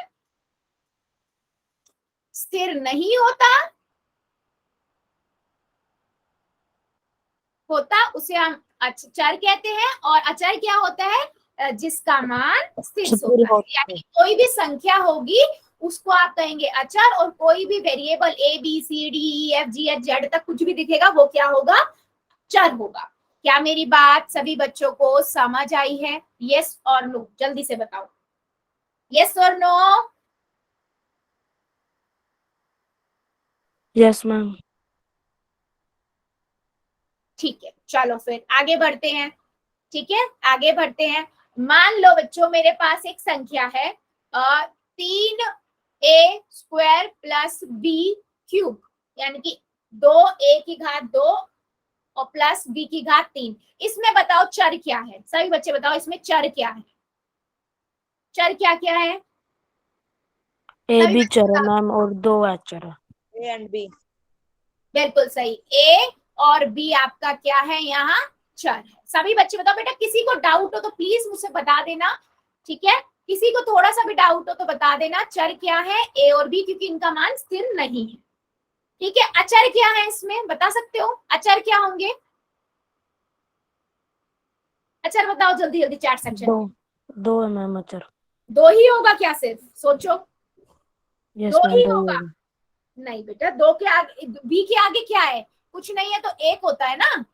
स्थिर नहीं होता उसे हम चर कहते हैं। और अचर क्या होता है? जिसका मान स्थिर होता है, यानी कोई भी संख्या होगी उसको आप कहेंगे अचर, और कोई भी variable A B C D E F G H Z तक कुछ भी दिखेगा वो क्या होगा? चर होगा। क्या मेरी बात सभी बच्चों को समझ आई है? यस और नो? जल्दी से बताओ, यस और नो? Yes ma'am. ठीक है, चलो फिर आगे बढ़ते हैं। ठीक है, आगे बढ़ते हैं। मान लो बच्चों मेरे पास एक संख्या है 3a² + b³ यानी कि 2a² और प्लस b³। इसमें बताओ चर क्या है? सभी बच्चे बताओ इसमें चर क्या है? चर क्या क्या है? ए सभी बी बच्चे चर है बताओ। मैम और 2 अचर है। A and B. बिल्कुल सही, ए और बी आपका क्या है? यहाँ चर है। सभी बच्चे बताओ। बेटा किसी को डाउट हो तो प्लीज मुझे बता देना। ठीक है, किसी को थोड़ा सा भी डाउट हो तो बता देना चर क्या है ए और बी, क्योंकि इनका मान स्थिर नहीं है। ठीक है, अचर क्या है इसमें बता सकते हो? अचर क्या होंगे? अचर बताओ जल्दी जल्दी चैट सेक्शन दो में। दो है मैम अचर। दो ही होगा क्या? सिर्फ सोचो, यस दो मैम ही दो ही होगा? होगा। नहीं बेटा, दो के आगे, बी के आगे क्या है? कुछ नहीं है तो एक होता है ना।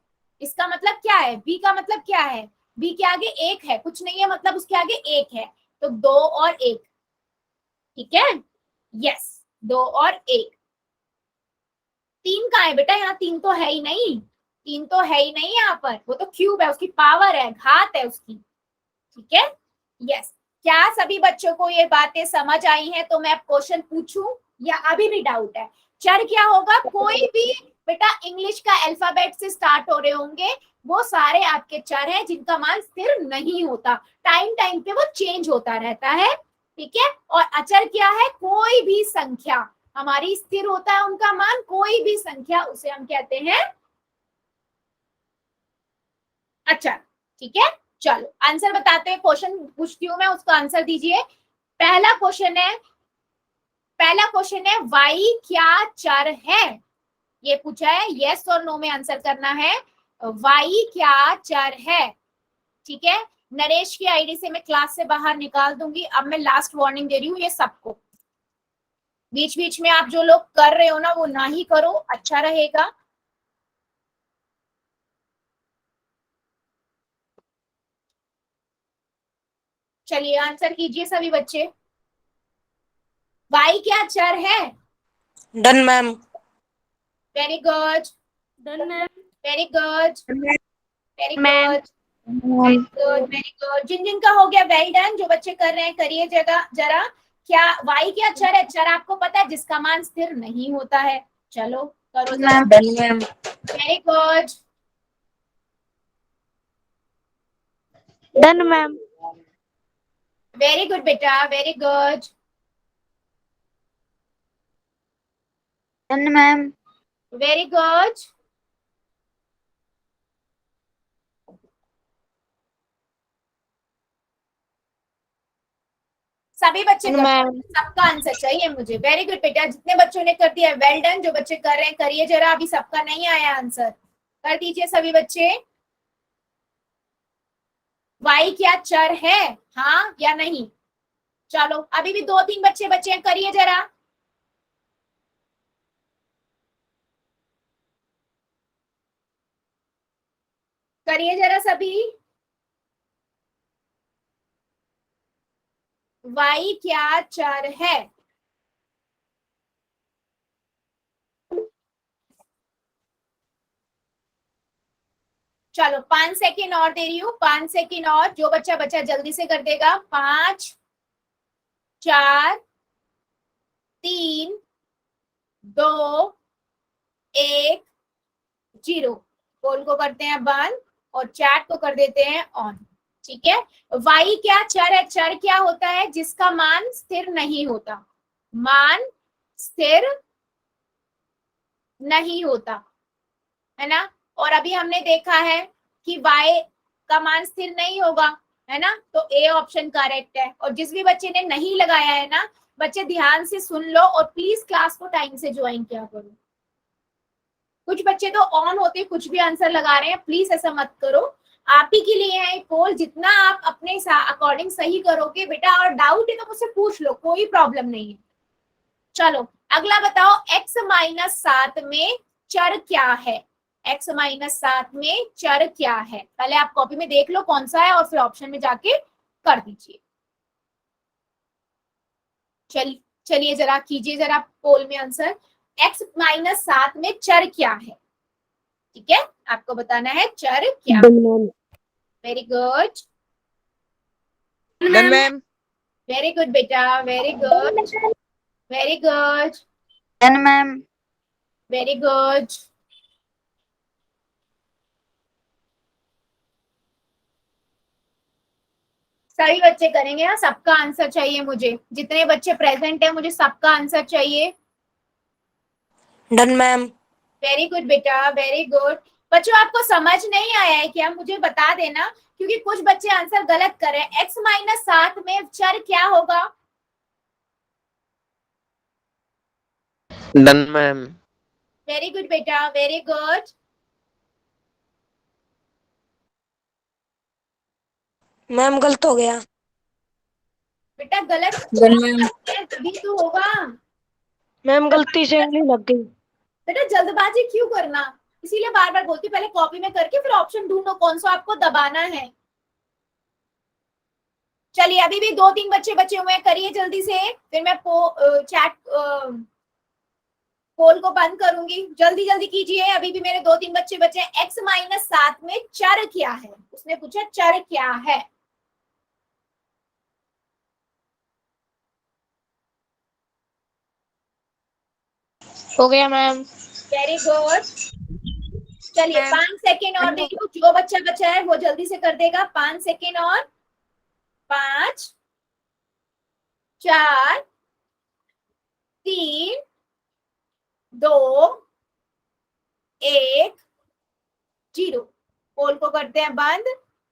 इसका मतलब क्या है? बी का मतलब क्या है? बी के आगे एक है, कुछ नहीं है मतलब उसके आगे एक है, तो दो और एक। ठीक है, यस, दो और एक। तीन कहाँ है बेटा? यहाँ तीन तो है ही नहीं, तीन तो है ही नहीं यहाँ पर, वो तो क्यूब है, उसकी पावर है, घात है उसकी। ठीक है, यस। क्या सभी बच्चों को ये बातें समझ आई हैं? तो मैं अब क्वेश्चन पूछूं या अभी भी डाउट है? चर क्या होगा? कोई भी बेटा इंग्लिश का अल्फाबेट से स्टार्ट हो रहे होंगे, वो सारे आपके चर हैं जिनका मान स्थिर नहीं होता, टाइम टाइम पे वो चेंज होता रहता है। ठीक है, और अचर क्या है? कोई भी संख्या हमारी स्थिर होता है, उनका मान कोई भी संख्या, उसे हम कहते हैं अचर। ठीक है, चलो आंसर बताते हैं। क्वेश्चन पूछती हूँ मैं, उसका आंसर दीजिए। पहला क्वेश्चन है, वाई क्या चर है? ये पूछा है, यस और नो में आंसर करना है। वाई क्या चर है? ठीक है, नरेश की आईडी से मैं क्लास से बाहर निकाल दूंगी। अब मैं लास्ट वार्निंग दे रही हूँ ये सबको, बीच बीच में आप जो लोग कर रहे हो ना वो ना ही करो, अच्छा रहेगा। चलिए आंसर कीजिए सभी बच्चे। वाई क्या चर है? Done ma'am. Very good, done ma'am. Very good, very ma'am. Good, very good, very good. जिन जिन का हो गया वेल डन, जो बच्चे कर रहे हैं करिए जगह जरा। क्या वाई क्या चर है? चर आपको पता है जिसका मान स्थिर नहीं होता है। चलो करो जरा। Done ma'am. Very good, done ma'am. Very good बेटा, very good, done ma'am. Very good. सभी बच्चे कर रहे हैं, सबका आंसर चाहिए मुझे। वेरी गुड बेटा, जितने बच्चों ने कर दिया वेल डन। जो बच्चे कर रहे हैं करिए जरा, अभी सबका नहीं आया आंसर, कर दीजिए सभी बच्चे। वाई क्या चर है, हाँ या नहीं? चलो अभी भी दो तीन बच्चे बच्चे हैं, करिए जरा। करिए जरा सभी। वाई क्या चर है? चलो 5 सेकेंड और दे रही हूँ, 5 सेकेंड और। जो बच्चा बच्चा जल्दी से कर देगा। 5, 4, 3, 2, 1, 0। पोल को करते हैं बंद और चैट को कर देते हैं ऑन। ठीक है, वाई क्या चर है? चर क्या होता है जिसका मान स्थिर नहीं होता, मान स्थिर नहीं होता है ना। और अभी हमने देखा है कि y का मान स्थिर नहीं होगा, है ना, तो ए ऑप्शन करेक्ट है। और जिस भी बच्चे ने नहीं लगाया है ना, बच्चे ध्यान से सुन लो और प्लीज क्लास को टाइम से ज्वाइन किया करो। कुछ बच्चे तो ऑन होते कुछ भी आंसर लगा रहे हैं, प्लीज ऐसा मत करो। आप ही के लिए है पोल, जितना आप अपने अकॉर्डिंग सही करोगे बेटा, और डाउट है तो मुझसे पूछ लो, कोई प्रॉब्लम नहीं है। चलो अगला बताओ, x-7 में चर क्या है? x-7 में चर क्या है? पहले आप कॉपी में देख लो कौन सा है और फिर ऑप्शन में जाके कर दीजिए। चलिए जरा कीजिए जरा पोल में आंसर। x-7 में चर क्या है? ठीक है, आपको बताना है चर क्या। Done ma'am. Very good, done ma'am. Very good बेटा, very good, very good, done ma'am. Very good. सभी बच्चे करेंगे ना, सबका आंसर चाहिए मुझे। जितने बच्चे प्रेजेंट है मुझे सबका आंसर चाहिए। Done ma'am. वेरी गुड बेटा, वेरी गुड। बच्चों आपको समझ नहीं आया है क्या? मुझे बता देना, क्योंकि कुछ बच्चे आंसर गलत कर रहे हैं। x-7 में चर क्या होगा? Done ma'am. वेरी गुड बेटा, वेरी गुड। मैम गलत हो गया। बेटा गलत डन मैम। तभी तो होगा। मैम गलती से उंगली लग गई। बेटा जल्दबाजी क्यों करना, इसीलिए बार बार बोलती हूँ, पहले कॉपी में करके फिर ऑप्शन ढूंढो कौन सा आपको दबाना है। चलिए अभी भी 2-3 बच्चे बचे हुए हैं, करिए जल्दी से, फिर मैं चैट पोल को बंद करूंगी। जल्दी जल्दी कीजिए, अभी भी मेरे 2-3 बच्चे बचे हैं। x-7 में चर क्या है, उसने पूछा चर क्या है। हो गया मैम। Very good. चलिए 5 सेकेंड और दे रही हूँ, जो बच्चा बचा है वो जल्दी से कर देगा। 5 सेकेंड और, 5 4 3 2 1 0। पोल को करते हैं बंद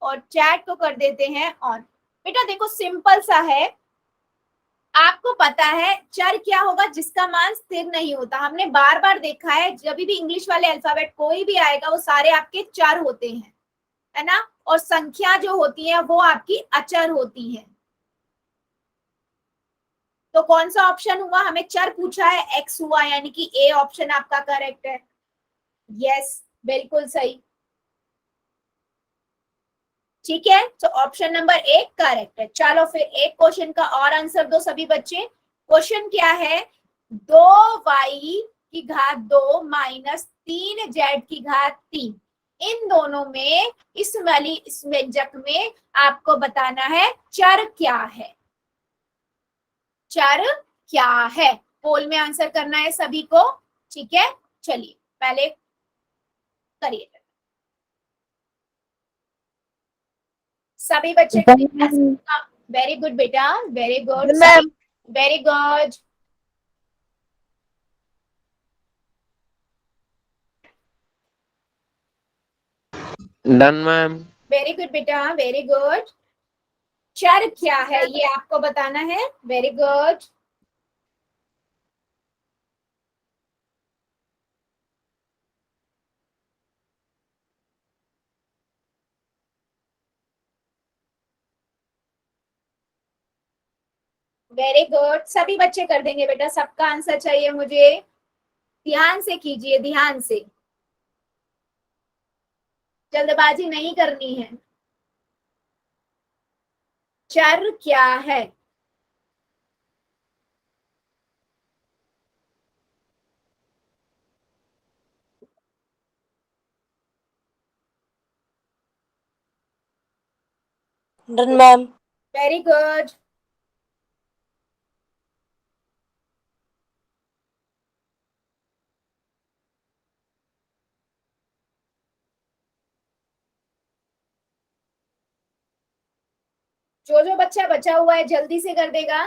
और चैट को कर देते हैं ऑन। बेटा देखो सिंपल सा है, आपको पता है चर क्या होगा, जिसका मान स्थिर नहीं होता। हमने बार बार देखा है जब भी इंग्लिश वाले अल्फाबेट कोई भी आएगा वो सारे आपके चर होते हैं, है ना, और संख्या जो होती है वो आपकी अचर होती है। तो कौन सा ऑप्शन हुआ, हमें चर पूछा है, एक्स हुआ, यानी कि ए ऑप्शन आपका करेक्ट है। यस बिल्कुल सही, ठीक है, तो ऑप्शन नंबर 1 करेक्ट है। चलो फिर एक क्वेश्चन का और आंसर दो सभी बच्चे। क्वेश्चन क्या है, 2y⁻2 माइनस 3z⁻3, इन दोनों में इस वाली इस व्यंजक में आपको बताना है चर क्या है। चर क्या है, पोल में आंसर करना है सभी को, ठीक है। चलिए पहले करिए सभी बच्चे। वेरी गुड बेटा, very good, very good. Done ma'am. Very good बेटा, वेरी गुड। चर क्या है ये आपको बताना है। Very good. वेरी गुड, सभी बच्चे कर देंगे बेटा, सबका आंसर चाहिए मुझे, ध्यान से कीजिए, ध्यान से, जल्दबाजी नहीं करनी है। चर क्या है, डन मैम। Very good. जो जो बच्चा बचा हुआ है जल्दी से कर देगा।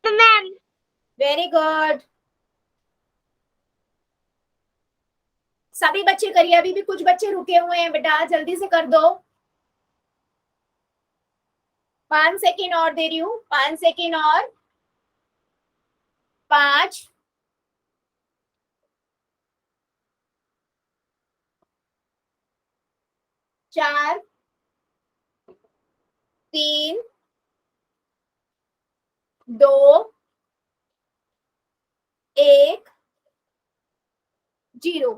मैम वेरी गुड, सभी बच्चे करिए, अभी भी कुछ बच्चे रुके हुए हैं बेटा, जल्दी से कर दो। 5 सेकेंड और दे रही हूँ, 5 सेकेंड और, 5 4 3 2 1 0।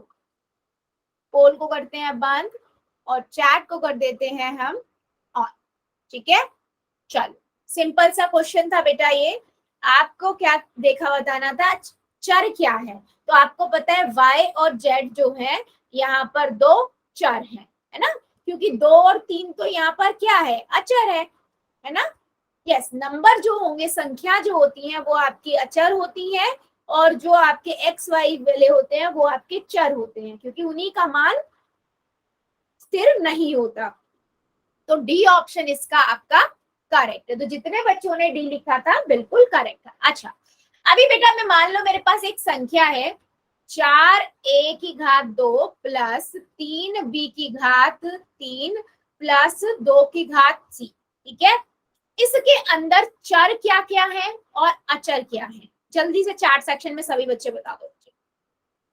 पोल को करते हैं बंद और चैट को कर देते हैं हम ऑन, ठीक है। चलो सिंपल सा क्वेश्चन था बेटा ये, आपको क्या देखा बताना था, चर क्या है। तो आपको पता है y और z जो है यहाँ पर दो चर हैं, है ना, क्योंकि 2 और 3 तो यहाँ पर क्या है, अचर है ना। यस, नंबर जो होंगे, संख्या जो होती है वो आपकी अचर होती है, और जो आपके एक्स वाई वाले होते हैं वो आपके चर होते हैं, क्योंकि उन्हीं का मान स्थिर नहीं होता। तो डी ऑप्शन इसका आपका करेक्ट है। तो जितने बच्चों ने डी लिखा था बिल्कुल करेक्ट था। अच्छा अभी बेटा मैं मान लो मेरे पास एक संख्या है 4a⁻2 plus 3b⁻3 plus 2c, ठीक है। इसके अंदर चर क्या क्या है और अचर क्या है, जल्दी से चैट सेक्शन में सभी बच्चे बता दो।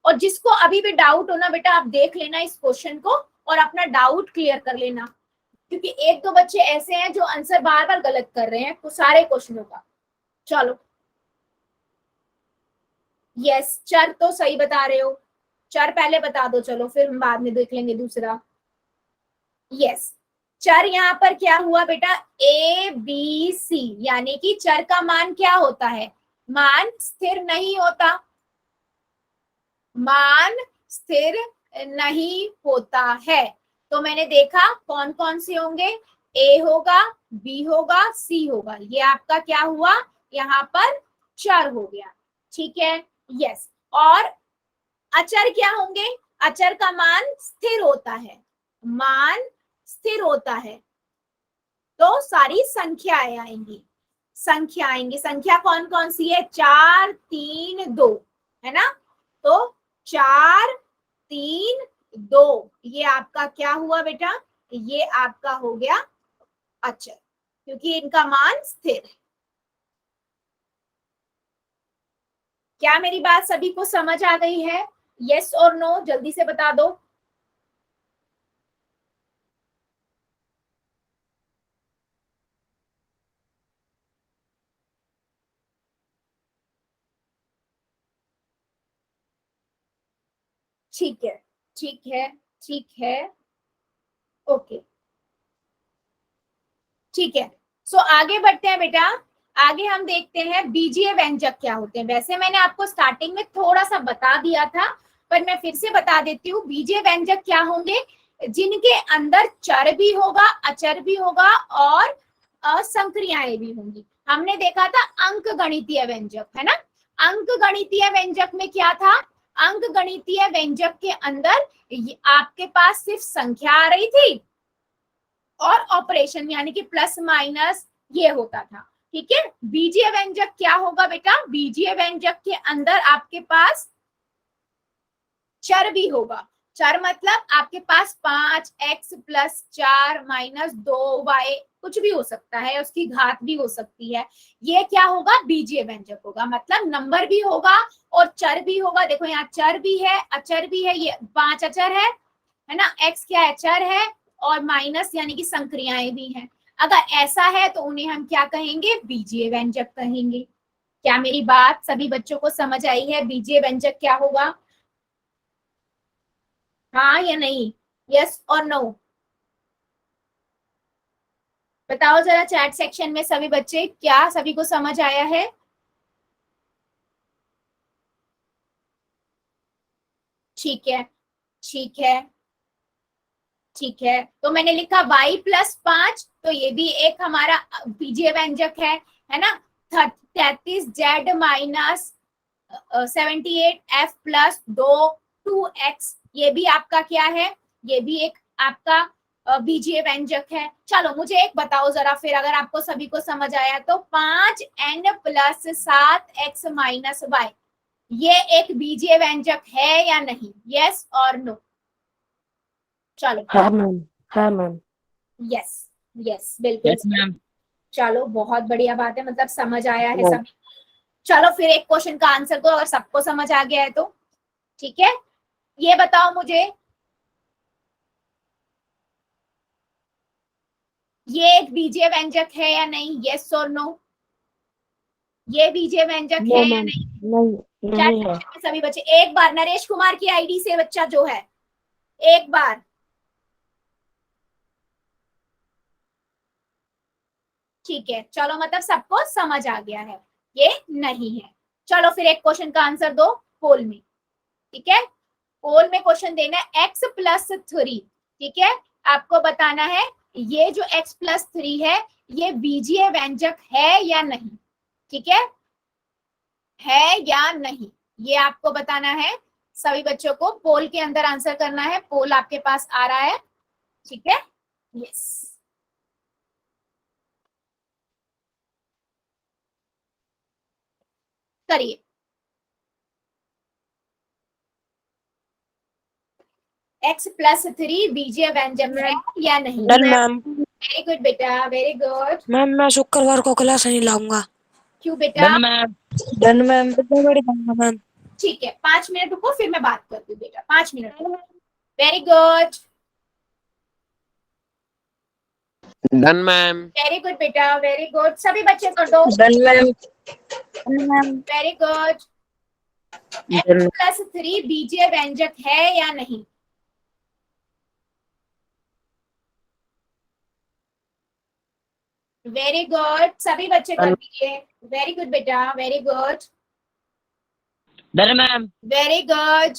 और जिसको अभी भी डाउट हो ना बेटा, आप देख लेना इस क्वेश्चन को और अपना डाउट क्लियर कर लेना, क्योंकि एक दो बच्चे ऐसे हैं जो आंसर बार बार गलत कर रहे हैं सारे क्वेश्चनों का। चलो यस, चर तो सही बता रहे हो, चर पहले बता दो, चलो फिर हम बाद में देख लेंगे दूसरा। यस, चर यहाँ पर क्या हुआ बेटा, ए बी सी, यानी कि चर का मान क्या होता है, मान स्थिर नहीं होता, मान स्थिर नहीं होता है। तो मैंने देखा कौन कौन से होंगे, ए होगा, बी होगा, सी होगा, ये आपका क्या हुआ, यहाँ पर चर हो गया। ठीक है, यस। और अचर क्या होंगे, अचर का मान स्थिर होता है, मान स्थिर होता है, तो सारी संख्याएं आएंगी, संख्या आएंगी। संख्या कौन कौन सी है, 4 3 2, है ना, तो 4 3 2, ये आपका क्या हुआ बेटा, ये आपका हो गया अचर, क्योंकि इनका मान स्थिर है। क्या मेरी बात सभी को समझ आ गई है, यस और नो, जल्दी से बता दो। ठीक है, ठीक है, ठीक है, ओके, ठीक है। सो आगे बढ़ते हैं बेटा, आगे हम देखते हैं बीजीय व्यंजक क्या होते हैं। वैसे मैंने आपको स्टार्टिंग में थोड़ा सा बता दिया था, पर मैं फिर से बता देती हूँ। बीजीय व्यंजक क्या होंगे, जिनके अंदर चर भी होगा, अचर भी होगा और संक्रियाएं भी होंगी। हमने देखा था अंक गणितीय व्यंजक, है ना। अंक गणितीय व्यंजक में क्या था, अंक गणितीय व्यंजक के अंदर आपके पास सिर्फ संख्या आ रही थी और ऑपरेशन यानी कि प्लस माइनस ये होता था। ठीक है, बीजीय व्यंजक क्या होगा बेटा, बीजीय व्यंजक के अंदर आपके पास चर भी होगा। चर मतलब आपके पास 5x + 4 - 2y कुछ भी हो सकता है, उसकी घात भी हो सकती है, ये क्या होगा, बीजीय व्यंजक होगा। मतलब नंबर भी होगा और चर भी होगा। देखो यहाँ चर भी है, अचर भी है, ये 5 अचर है ना, x क्या है, चर है, और माइनस यानी कि संक्रियाएं भी हैं। अगर ऐसा है तो उन्हें हम क्या कहेंगे, बीजीय व्यंजक कहेंगे। क्या मेरी बात सभी बच्चों को समझ आई है, बीजीय व्यंजक क्या होगा, हाँ या नहीं, यस और नो, बताओ जरा चैट सेक्शन में सभी बच्चे, क्या सभी को समझ आया है। ठीक है, ठीक है, ठीक है। तो मैंने लिखा y + 5, तो ये भी एक हमारा बीजीय व्यंजक है ना। 33z - 78f + 2x, ये भी आपका क्या है, ये भी एक आपका बीजीय व्यंजक है। चलो मुझे एक बताओ जरा फिर, अगर आपको सभी को समझ आया तो 5n + 7x - y, ये एक बीजीय व्यंजक है या नहीं, यस और नो। चलो है मैम, है मैम। यस, यस बिल्कुल यस मैम। चलो बहुत बढ़िया बात है, मतलब समझ आया है सब। चलो फिर एक क्वेश्चन का आंसर दो अगर सबको समझ आ गया है तो। ठीक है, ये बताओ मुझे, ये एक बीजीय व्यंजक है या नहीं, यस और नो, ये बीजीय व्यंजक है या नहीं। नहीं चैट नहीं है। सेक्शन में सभी बच्चे एक बार, नरेश कुमार की आईडी से बच्चा जो है, एक बार, ठीक है। चलो मतलब सबको समझ आ गया है, ये नहीं है। चलो फिर एक क्वेश्चन का आंसर दो पोल में। ठीक है, पोल में क्वेश्चन देना है x + 3। ठीक है, आपको बताना है ये जो x + 3 है ये बीजीय व्यंजक है या नहीं। ठीक है या नहीं, ये आपको बताना है। सभी बच्चों को पोल के अंदर आंसर करना है, पोल आपके पास आ रहा है। ठीक है, यस, करिए। x + 3 बीजीय व्यंजक है या नहीं। Done ma'am. वेरी गुड बेटा, वेरी गुड। मैम मैं शुक्रवार को क्लास नहीं लाऊंगा। क्यों बेटा, done ma'am. Done ma'am. Ma'am. ठीक है, 5 मिनट रुको, फिर मैं बात करती हूँ बेटा, 5 minute. Very good, done ma'am. Very good बेटा, वेरी गुड, सभी बच्चे कर दो। Done ma'am. Very good. x+3 बीजीय व्यंजक है या नहीं? वेरी गुड, सभी बच्चे कर दीजिए। वेरी गुड बेटा, very good, done ma'am. Very good.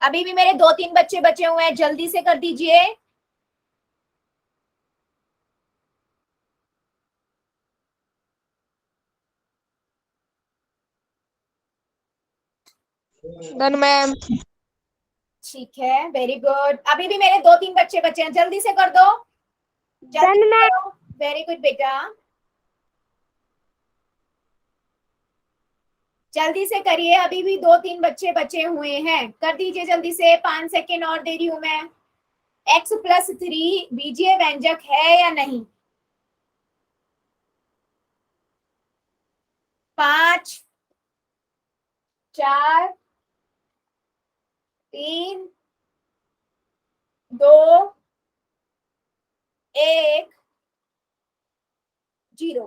अभी भी मेरे 2-3 बच्चे बचे हुए हैं, जल्दी से कर दीजिए। Done ma'am. ठीक है, वेरी गुड। अभी भी मेरे 2-3 बच्चे बचे हैं, जल्दी से कर दो। Done ma'am. वेरी गुड बेटा, जल्दी से करिए, अभी भी 2-3 बच्चे बचे हुए हैं, कर दीजिए जल्दी से, 5 सेकेंड और दे रही हूं मैं। x+3 बीजीय व्यंजक है या नहीं? 5, 4, 3, 2, 1, 0।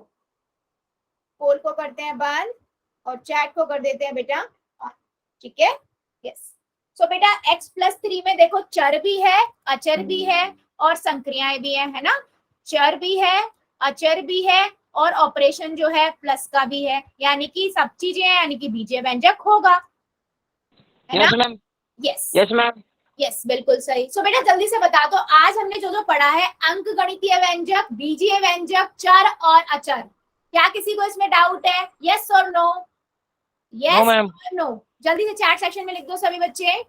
पोल को करते हैं बंद और चैट को कर देते हैं बेटा ऑन। ठीक है, यस। सो बेटा x+3 में देखो चर भी है, अचर भी है और संक्रियाएं भी है ना? चर भी है, अचर भी है और ऑपरेशन जो है प्लस का भी है, यानी कि सब चीजें हैं, यानी कि बीजीय व्यंजक होगा, है ना? Yes ma'am. Yes yes ma'am. Yes, बिल्कुल सही। सो बेटा जल्दी से बता दो, आज हमने जो जो पढ़ा है, अंक गणितीय व्यंजक, बीजीय व्यंजक, चर और अचर, क्या किसी को इसमें डाउट है? यस और नो? Yes ma'am. और नो? जल्दी से चैट सेक्शन में लिख दो सभी बच्चे।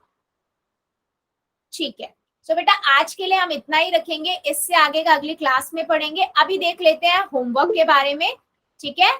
ठीक है, सो बेटा आज के लिए हम इतना ही रखेंगे, इससे आगे का अगली क्लास में पढ़ेंगे। अभी देख लेते हैं होमवर्क के बारे में, ठीक है?